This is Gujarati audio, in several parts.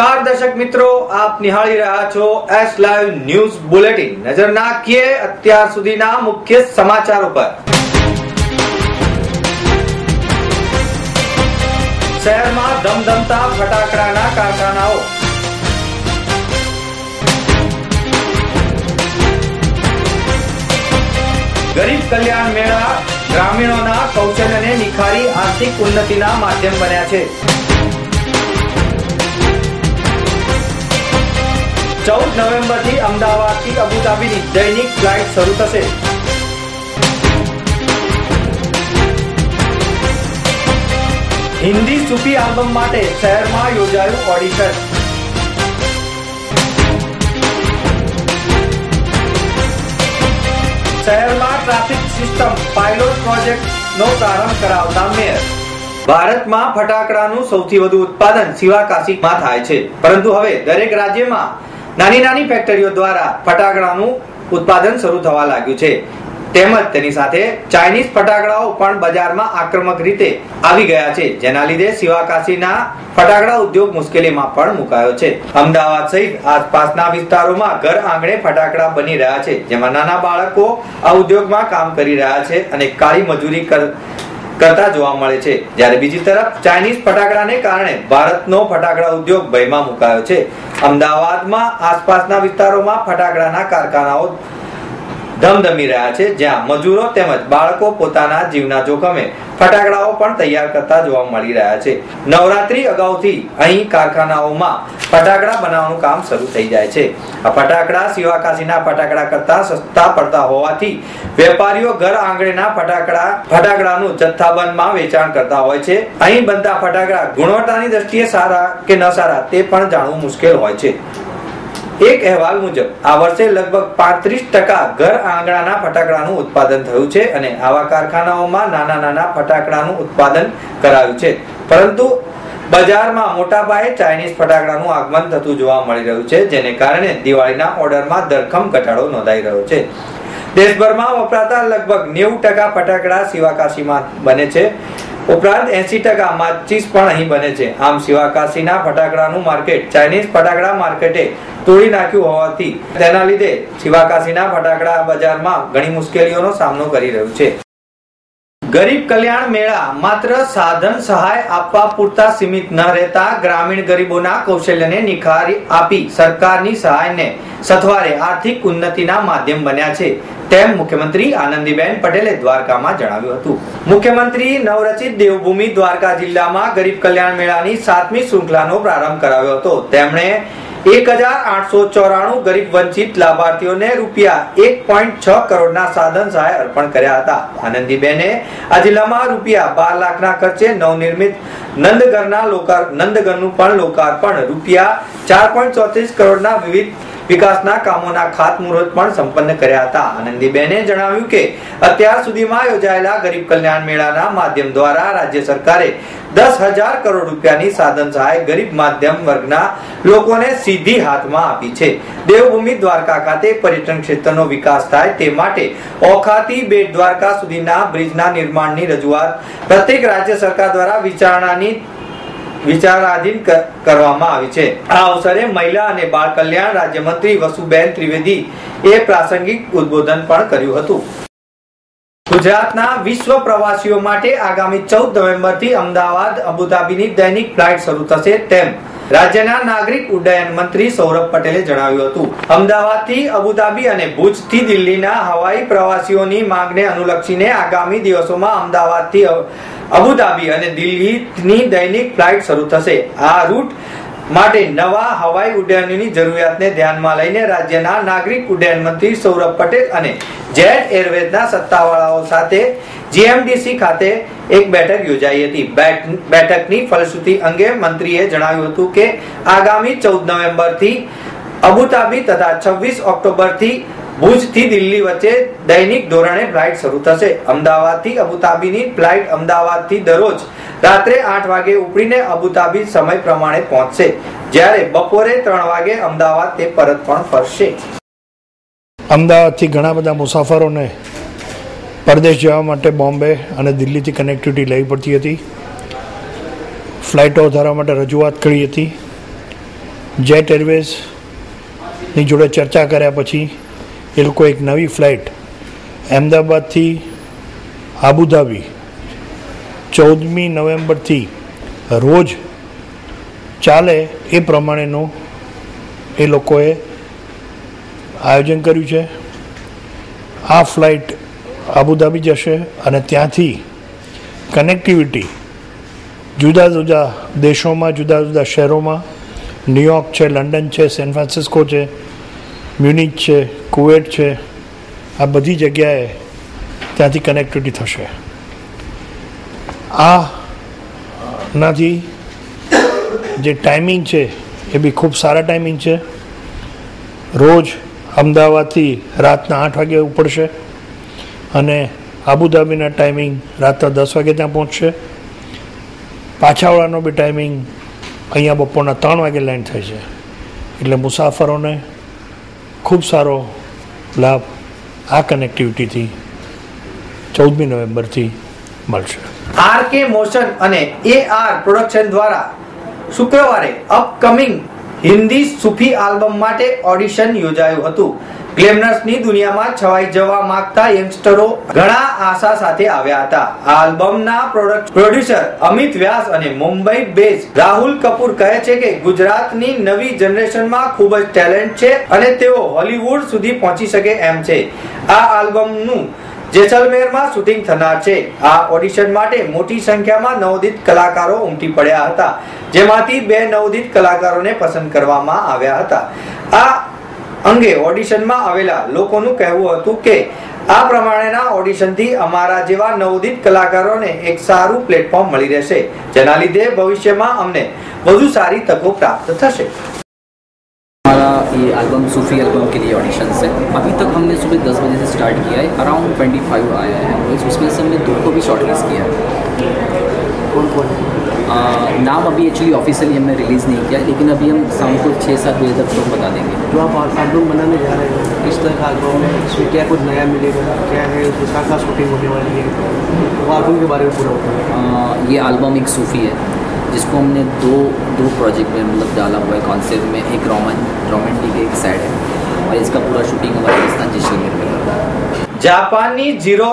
નમસ્કાર દર્શક મિત્રો, આપ નિહાળી રહ્યા છો એસ લાઈવ ન્યૂઝ બુલેટિન। નજર નાખીએ અત્યાર સુધીના મુખ્ય સમાચારો પર। શહેરમાં ધમધમતા ફટાકડાના કારખાનાઓ। ગરીબ કલ્યાણ મેળા ગ્રામીણોના કૌશલ્યને નિખારી આર્થિક ઉન્નતિના માધ્યમ બન્યા છે। 14 નવેમ્બરથી અમદાવાદથી અબુધાબીની દૈનિક ફ્લાઇટ શરૂ થશે। હિન્દી સૂફી આલ્બમ માટે શહેરમાં યોજાયું ઓડિશન। શહેરમાં ટ્રાફિક સિસ્ટમ પાયલોટ પ્રોજેક્ટનો પ્રારંભ કરાવતા મેયર। ભારતમાં ફટાકડાનું સૌથી વધુ ઉત્પાદન શિવાકાશીમાં થાય છે, પરંતુ હવે દરેક રાજ્યમાં નાની ફેક્ટરીઓ દ્વારા ફટાકડાનું ઉત્પાદન શરૂ થવા લાગ્યું છે। તેમજ તેની સાથે ચાઇનીઝ ફટાકડાઓ પણ બજારમાં આક્રમક રીતે આવી ગયા છે, જેના લીધે શિવાકાશીના ફટાકડા ઉદ્યોગ મુશ્કેલીમાં પણ મુકાયો છે। અમદાવાદ સહિત આસપાસના વિસ્તારોમાં ઘર આંગણે ફટાકડા બની રહ્યા છે, જેમાં નાના બાળકો આ ઉદ્યોગમાં કામ કરી રહ્યા છે અને કાળી મજૂરી કરતા જોવા મળે છે। જ્યારે બીજી તરફ ચાઇનીઝ ફટાકડાને કારણે ભારતનો ફટાકડા ઉદ્યોગ ભયમાં મુકાયો છે। અમદાવાદમાં આસપાસના વિસ્તારોમાં ફટાકડાના કારખાનાઓ ધમધમી રહ્યા છે, જ્યાં મજૂરો તેમજ બાળકો પોતાના જીવના જોખમે ફટાકડાઓ પણ તૈયાર કરતા જોવા મળી રહ્યા છે। નવરાત્રી અગાઉથી અહીં કારખાનાઓમાં ફટાકડા બનાવવાનું કામ શરૂ થઈ જાય છે। આ ફટાકડા શિવાકાશીના ફટાકડા કરતા સસ્તા પડતા હોવાથી વેપારીઓ ઘર આંગણેના ફટાકડાનું જથ્થાબંધમાં વેચાણ કરતા હોય છે। અહીં બનતા ફટાકડા ગુણવત્તાની દ્રષ્ટિએ સારા કે ન સારા તે પણ જાણવું મુશ્કેલ હોય છે। એક અહેવાલ મુજબ આ વર્ષે લગભગ 35% ઘર આંગણાના ફટાકડાનું ઉત્પાદન થયું છે અને આવા કારખાનાઓમાં નાના ફટાકડાનું ઉત્પાદન કરાયું છે, પરંતુ બજારમાં મોટા પાયે ચાઇનીઝ ફટાકડાનું આગમન થતું જોવા મળી રહ્યું છે, જેને કારણે દિવાળીના ઓર્ડરમાં ધરખમ ઘટાડો નોંધાઈ રહ્યો છે। દેશભરમાં વપરાતા લગભગ 90% ફટાકડા શિવાકાશીમાં બને છે, ઉપરાંત 80% માચીસ પણ અહીં બને છે। આમ શિવાકાશીના ફટાકડાનું માર્કેટ ચાઇનીઝ ફટાકડા માર્કેટે તોડી નાખ્યું હોવાથી તેના લીધે શિવાકાશીના ફટાકડા બજારમાં ઘણી મુશ્કેલીઓનો સામનો કરી રહ્યું છે। ગરીબ કલ્યાણ મેળા માત્ર સાધન સહાય આપવા પૂરતા સીમિત ન રહેતા ગ્રામીણ ગરીબોના કૌશલ્યને નિખારી આપી સરકારની સહાયને સથવારે આર્થિક ઉન્નતિના માધ્યમ બન્યા છે, તેમ મુખ્યમંત્રી આનંદીબેન પટેલે દ્વારકામાં જણાવ્યું હતું। મુખ્યમંત્રી નવરચિત દેવભૂમિ દ્વારકા જિલ્લામાં ગરીબ કલ્યાણ મેળાની 7મી શૃંખલાનો પ્રારંભ કરાવ્યો હતો। તેમણે 1894 ગરીબ વંચિત લાભાર્થીઓને રૂપિયા 1.6 કરોડના સાધન સહાય અર્પણ કર્યા હતા। આનંદીબેને આ જિલ્લામાં રૂપિયા 12 લાખના ખર્ચે નવનિર્મિત નંદગરનું પણ લોકાર્પણ, રૂપિયા 4.34 કરોડના વિવિધ વિકાસના કામોના ખાતમુહૂર્ત પણ સંપન્ન કર્યા હતા। આનંદીબેને જણાવ્યું કે અત્યાર સુધીમાં યોજાયેલા ગરીબ કલ્યાણ મેળાના માધ્યમ દ્વારા રાજ્ય સરકારે 10,000 કરોડ રૂપિયાની સાધન સહાય ગરીબ માધ્યમ વર્ગના લોકોને સીધી હાથમાં આપી છે। દેવભૂમિ દ્વારકા ખાતે પર્યટન ક્ષેત્રનો વિકાસ થાય તે માટે ઓખાથી બેટ દ્વારકા સુધીના બ્રિજના નિર્માણની રજૂઆત પ્રત્યેક રાજ્ય સરકાર દ્વારા વિચારાધીન કરવામાં આવી છે। આ અવસરે મહિલા અને બાળ કલ્યાણ રાજ્યમંત્રી વસુબેન ત્રિવેદી એ પ્રાસંગિક ઉદ્બોધન પણ કર્યું હતું। ગુજરાતના વિશ્વ પ્રવાસીઓ માટે આગામી 14 નવેમ્બરથી અમદાવાદ અબુધાબીની દૈનિક ફ્લાઇટ શરૂ થશે, તેમ રાજ્યના નાગરિક ઉડ્ડયન મંત્રી સૌરભ પટેલે જણાવ્યું હતું। અમદાવાદથી અબુધાબી અને ભુજથી દિલ્હીના હવાઈ પ્રવાસીઓની માંગને અનુલક્ષીને આગામી દિવસોમાં અમદાવાદથી અબુધાબી અને દિલ્હીની દૈનિક ફ્લાઇટ શરૂ થશે। આ રૂટ માટે નવા હવાઈ ઉડ્ડયનની જરૂરિયાતને ધ્યાનમાં લઈને રાજ્યના નાગરિક ઉડ્ડયન મંત્રી સૌરભ પટેલ અને જેટ એરવેઝના સત્તાવાળાઓ સાથે જીએમડીસી ખાતે એક બેઠક યોજાઈ હતી। બેઠકની ફલશ્રુતિ અંગે મંત્રીએ જણાવ્યું હતું કે આગામી 14 નવેમ્બરથી અબુધાબી તથા 26 ઓક્ટોબરથી ભુજથી દિલ્હી વચ્ચે દૈનિક ધોરણે ફ્લાઇટ શરૂ થશે। અમદાવાદથી અબુધાબીની ફ્લાઇટ અમદાવાદથી દરરોજ રાત્રે 8 વાગે ઉપડીને અબુધાબી સમય પ્રમાણે પહોંચશે, જ્યારે બપોરે 3 વાગે અમદાવાદ તે પરત પણ ફરશે। અમદાવાદથી ઘણા બધા મુસાફરોને પરદેશ જવા માટે બોમ્બે અને દિલ્હીથી કનેક્ટિવિટી લેવી પડતી હતી। ફ્લાઇટો વધારવા માટે રજૂઆત કરી હતી। જેટ એરવેઝની જોડે ચર્ચા કર્યા પછી એ લોકો એક નવી ફ્લાઇટ અમદાવાદથી આબુધાબી 14મી નવેમ્બરથી રોજ ચાલે એ પ્રમાણેનું એ લોકોએ આયોજન કર્યું છે. આ ફ્લાઇટ આબુધાબી જશે અને ત્યાંથી કનેક્ટિવિટી જુદા જુદા દેશોમાં, જુદા જુદા શહેરોમાં, ન્યુયોર્ક છે, લંડન છે, સેન ફ્રાન્સિસ્કો છે, મ્યુનિચ છે, કુવેટ છે, આ બધી જગ્યાએ ત્યાંથી કનેક્ટિવિટી થશે. આનાથી જે ટાઈમિંગ છે એ બી ખૂબ સારા ટાઈમિંગ છે. રોજ અમદાવાદથી રાતના 8 વાગે ઉપડશે અને આબુધાબીના ટાઈમિંગ રાતના 10 વાગે ત્યાં પહોંચશે. પાછાવાળાનો બી ટાઈમિંગ અહીંયા બપોરના 3 વાગે લેન્ડ થાય છે. એટલે મુસાફરોને ખૂબ સારો લાભ આ કનેક્ટિવિટીથી 14મી નવેમ્બરથી મળશે. RK મોશન અને AR પ્રોડક્શન દ્વારા શુક્રવારે અપકમિંગ હિન્દી સૂફી આલ્બમ માટે ઓડિશન યોજાયું હતું. ગ્લેમરસની દુનિયામાં છવાઈ જવા માંગતા યંગસ્ટરો ઘણા આશા સાથે આવ્યા હતા. આ આલ્બમના પ્રોડ્યુસર અમિત વ્યાસ અને મુંબઈ બેઝ રાહુલ કપૂર કહે છે કે ગુજરાતની નવી જનરેશનમાં ખૂબ જ ટેલેન્ટ છે અને તેઓ હોલીવુડ સુધી પહોંચી શકે એમ છે. આ આલ્બમનું જેસલમેરમાં શૂટિંગ થનાર છે. આ ઓડિશન માટે મોટી સંખ્યામાં નવોદિત કલાકારો ઉમટી પડ્યા હતા, જેમાંથી 2 નવોદિત કલાકારોને પસંદ કરવામાં આવ્યા હતા. આ અંગે ઓડિશનમાં આવેલા લોકોનું કહેવું હતું કે આ પ્રમાણેના ઓડિશનથી અમારા જેવા નવોદિત કલાકારોને એક સારું પ્લેટફોર્મ મળી રહેશે, જેના લીધે ભવિષ્યમાં અમને વધુ સારી તકો પ્રાપ્ત થશે. हमारा ये एल्बम सूफी एल्बम के लिए ऑडिशन है. अभी तक हमने सुबह 10 बजे से स्टार्ट किया है. अराउंड 25 आया है. उसमें से हमने 2 को भी शॉर्टलिस्ट किया है. नाम अभी एक्चुअली ऑफिशियली हमने रिलीज़ नहीं किया है, लेकिन अभी हम शाम को 6-7 बजे तक तो बता देंगे. जो आप एल्बम बनाने जा रहे हो, किस तरह का एल्बम है, इसमें क्या कुछ नया मिलेगा, क्या है, उसमें क्या शूटिंग होने वाली है, वो एल्बम के बारे में पूरा होगा. ये एल्बम एक सूफी है जिसको हमने दो प्रोजेक्ट में मतलब डाला हुआ है कॉन्सेप्ट में. एक रोमांटिक एक सैड है और इसका पूरा शूटिंग हमारे राजस्थान जैसलमेर में होगा. જાપાનની ઝીરો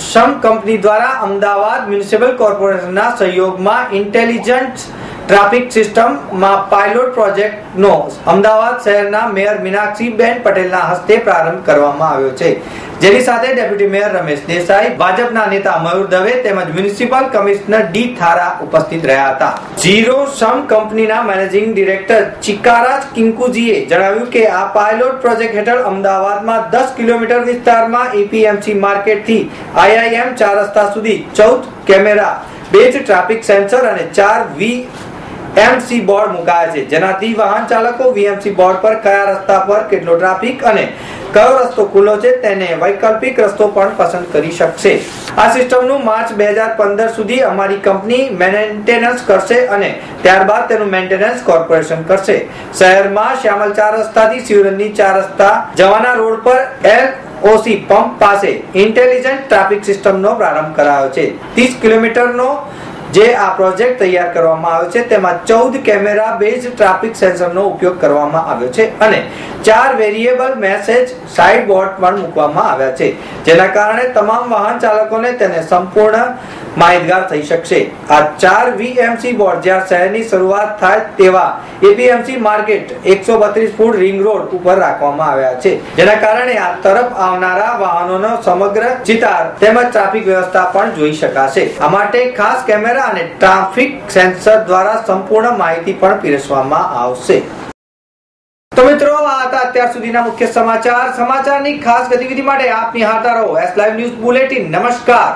સમ કંપની દ્વારા અમદાવાદ મ્યુનિસિપલ કોર્પોરેશનના સહયોગમાં ઇન્ટેલિજન્ટ ટ્રાફિક સિસ્ટમમાં પાયલોટ પ્રોજેક્ટનો અમદાવાદ શહેરના મેયર મીનાક્ષીબેન પટેલના હસ્તે પ્રારંભ કરવામાં આવ્યો છે, જેની સાથે ડેપ્યુટી મેયર રમેશ દેસાઈ, ભાજપના નેતા મયુર દવે તેમજ મ્યુનિસિપલ કમિશનર ડી થારા ઉપસ્થિત રહ્યા હતા. ઝીરો સમ કંપનીના મેનેજિંગ ડિરેક્ટર ચિકારાજ કિંકુજીએ જણાવ્યું કે આ પાયલોટ પ્રોજેક્ટ હેઠળ અમદાવાદમાં 10 કિલોમીટર વિસ્તારમાં એપીએમસી માર્કેટથી IIM 4 રસ્તા સુધી 14 કેમેરા, 2 ટ્રાફિક સેન્સર અને 4 VMC બોર્ડ મુકાયા છે, જેનાથી વાહન ચાલકો VMC બોર્ડ પર કયા રસ્તા પર કેટલો ટ્રાફિક અને કયો રસ્તો ખુલ્લો છે તેને વૈકલ્પિક રસ્તો પણ પસંદ કરી શકશે. આ સિસ્ટમનું માર્ચ 2015 સુધી અમારી કંપની મેન્ટેનન્સ કરશે અને ત્યારબાદ તેનું મેન્ટેનન્સ કોર્પોરેશન કરશે. શહેરમાં શ્યામલ 4 રસ્તાથી શિવરંજની 4 રસ્તા જવાના રોડ પર LOC પંપ પાસે ઇન્ટેલિજન્ટ ટ્રાફિક સિસ્ટમનો પ્રારંભ કરાયો છે. 30 કિલોમીટરનો જે આ પ્રોજેક્ટ તૈયાર કરવામાં આવ્યો છે તેમાં 14 કેમેરા બેઝ ટ્રાફિક સેન્સરનો ઉપયોગ કરવામાં આવ્યો છે અને 4 વેરિયેબલ મેસેજ સાઇડ બોર્ડ પણ મૂકવામાં આવ્યા છે, જેના કારણે તમામ વાહન ચાલકોને તેને સંપૂર્ણ માહિતગાર થઈ શકશે. આ 4 VMC બોર્ડ જ્યાં શહેરની શરૂઆત થાય તેવા APMC market 132 foot ring road ઉપર રાખવામાં આવ્યા છે, જેના કારણે આ તરફ આવનારા વાહનોનો સમગ્ર ચિતાર તેમજ ટ્રાફિક વ્યવસ્થા પણ જોઈ શકાશે. આ માટે ખાસ કેમેરા અને ટ્રાફિક સેન્સર દ્વારા સંપૂર્ણ માહિતી પણ પીરસવામાં આવશે. તો મિત્રો, આ હતા અત્યાર સુધીના મુખ્ય સમાચાર. સમાચારની ખાસ ગતિવિધિ માટે આપ નિહાળતા રહો S Live ન્યૂઝ બુલેટિન. નમસ્કાર.